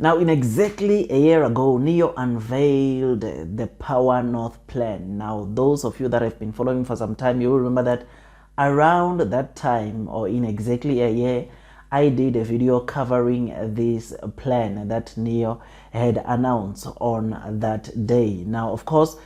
Now, in exactly a year ago, Nio unveiled the Power North Plan. Now, those of you that have been following for some time, you will remember that around that time, or in exactly a year, I did a video covering this plan that Nio had announced on that day. Now, of course,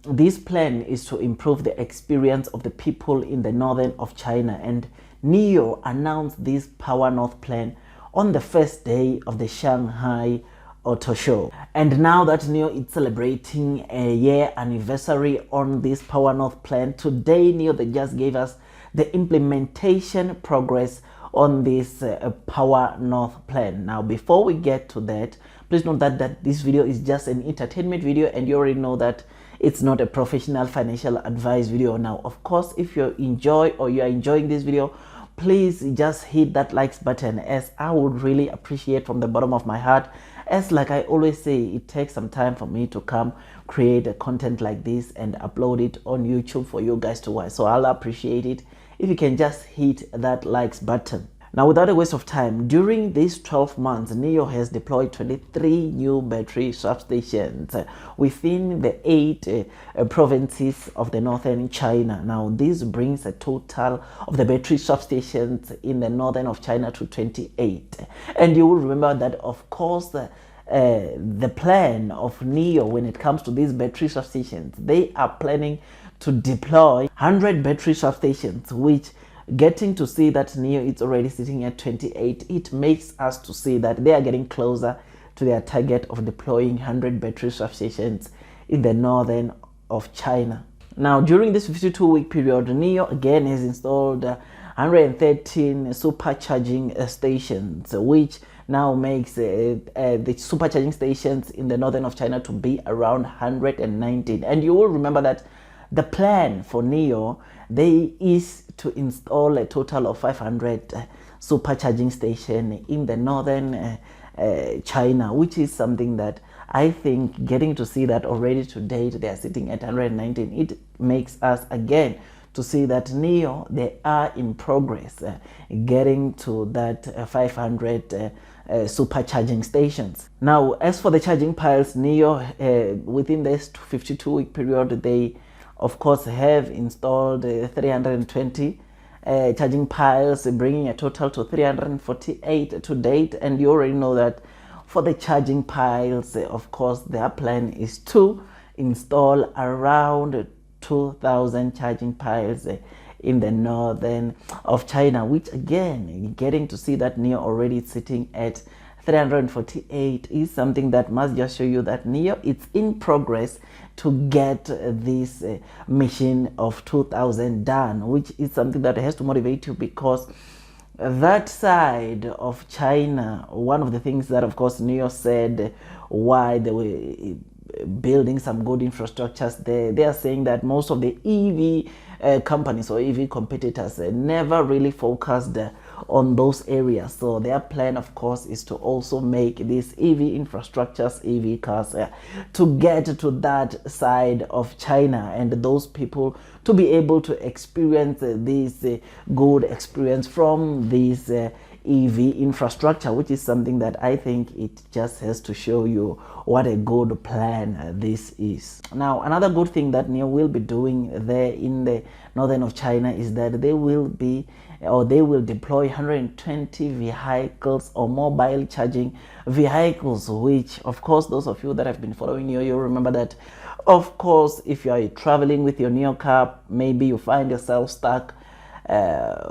this plan is to improve the experience of the people in the northern of China, and Nio announced this Power North Plan on the first day of the Shanghai Auto Show. And now that Nio is celebrating a year anniversary on this Power North Plan, today Nio, they just gave us the implementation progress on this Power North Plan. Now, before we get to that, please note that this video is just an entertainment video, and you already know that it's not a professional financial advice video. Now, of course, if you enjoy or you are enjoying this video, please just hit that likes button, as I would really appreciate from the bottom of my heart. As like I always say, it takes some time for me to come create a content like this and upload it on YouTube for you guys to watch. So I'll appreciate it if you can just hit that likes button. Now, without a waste of time, during these 12 months, Nio has deployed 23 new battery substations within the 8 provinces of the northern China. Now, this brings a total of the battery substations in the northern of China to 28. And you will remember that, of course, the plan of Nio when it comes to these battery substations, they are planning to deploy 100 battery substations, which getting to see that Nio is already sitting at 28, it makes us to see that they are getting closer to their target of deploying 100 battery substations in the northern of China. Now, during this 52-week period, Nio again has installed 113 supercharging stations, which now makes the supercharging stations in the northern of China to be around 119. And you will remember that the plan for Nio, is to install a total of 500 supercharging stations in the northern China, which is something that I think getting to see that already to date they are sitting at 119. It makes us again to see that Nio, they are in progress getting to that 500 supercharging stations. Now, as for the charging piles, Nio within this 52-week period, they of course have installed 320 charging piles, bringing a total to 348 to date. And you already know that for the charging piles, of course, their plan is to install around 2,000 charging piles in the northern of China, which again, getting to see that Nio already sitting at 348 is something that must just show you that Nio is in progress to get this mission of 2,000 done, which is something that has to motivate you, because that side of China, one of the things that of course Nio said why they were building some good infrastructures there, they are saying that most of the EV companies or EV competitors never really focused on those areas. So their plan, of course, is to also make these EV infrastructures, EV cars, to get to that side of China, and those people to be able to experience this good experience from this EV infrastructure, which is something that I think it just has to show you what a good plan this is. Now, another good thing that Nio will be doing there in the northern of China is that they will deploy 120 vehicles or mobile charging vehicles, which of course those of you that have been following Nio, you'll remember that of course if you are traveling with your Nio car, maybe you find yourself stuck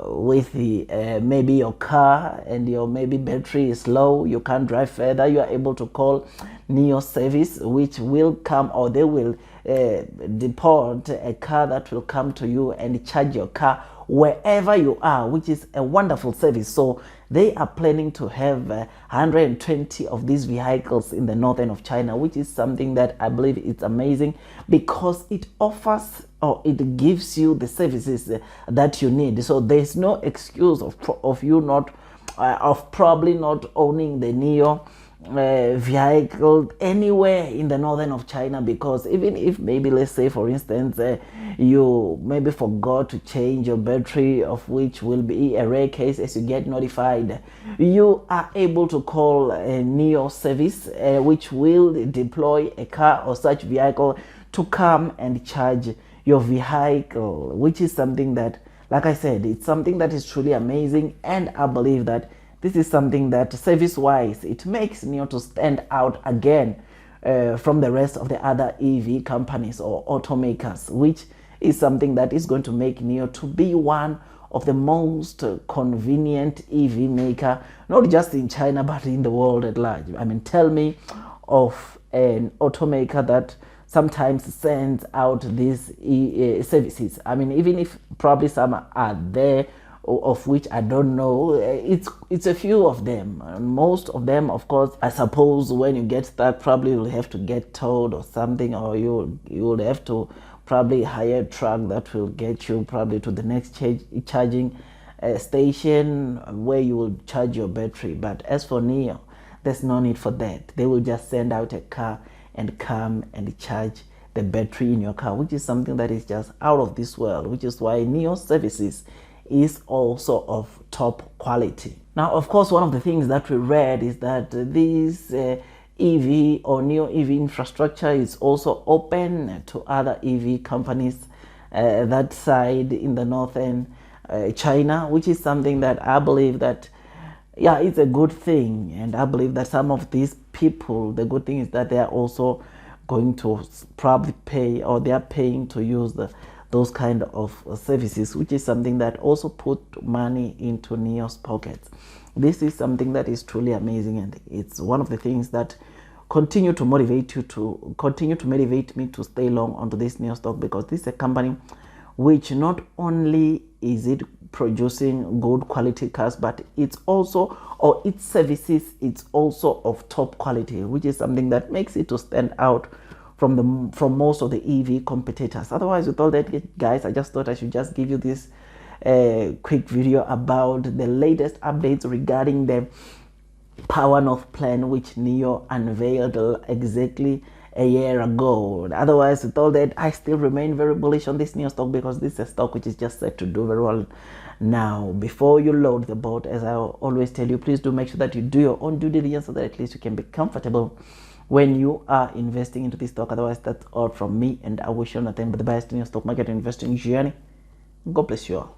with maybe your car and your maybe battery is low, you can't drive further, you are able to call Nio service, which will come, or they will deport a car that will come to you and charge your car wherever you are, which is a wonderful service. So they are planning to have 120 of these vehicles in the northern of China, which is something that I believe it's amazing, because it offers or it gives you the services that you need. So there's no excuse of you not of probably not owning the Nio vehicle anywhere in the northern of China, because even if maybe, let's say for instance, you maybe forgot to change your battery, of which will be a rare case as you get notified, you are able to call a Nio service, which will deploy a car or such vehicle to come and charge your vehicle, which is something that, like I said, it's something that is truly amazing. And I believe that this is something that service-wise, it makes Nio to stand out again from the rest of the other EV companies or automakers, which is something that is going to make Nio to be one of the most convenient EV maker, not just in China, but in the world at large. I mean, tell me of an automaker that sometimes sends out these services. I mean, even if probably some are there, of which I don't know, it's a few of them. Most of them, of course, I suppose when you get stuck, probably you'll have to get towed or something, or you'll have to probably hire a truck that will get you probably to the next charging station where you will charge your battery. But as for Nio, there's no need for that. They will just send out a car and come and charge the battery in your car, which is something that is just out of this world, which is why Nio services is also of top quality. Now, of course, one of the things that we read is that this EV or Nio EV infrastructure is also open to other EV companies that side in the northern China, which is something that I believe that, yeah, it's a good thing. And I believe that some of these people, the good thing is that they are also going to probably pay, or they are paying to use those kind of services, which is something that also put money into Nio's pockets. This is something that is truly amazing, and it's one of the things that continue to motivate me to stay long onto this Nio stock, because this is a company which not only is it producing good quality cars, but it's also, or its services, it's also of top quality, which is something that makes it to stand out from most of the EV competitors. Otherwise, with all that, guys, I just thought I should just give you this quick video about the latest updates regarding the Power North Plan, which Nio unveiled exactly a year ago. Otherwise, with all that, I still remain very bullish on this Nio stock, because this is a stock which is just set to do very well. Now, before you load the boat, as I always tell you, please do make sure that you do your own due diligence, so that at least you can be comfortable when you are investing into this stock. Otherwise, that's all from me, and I wish you nothing but the best in your stock market investing journey. God bless you all.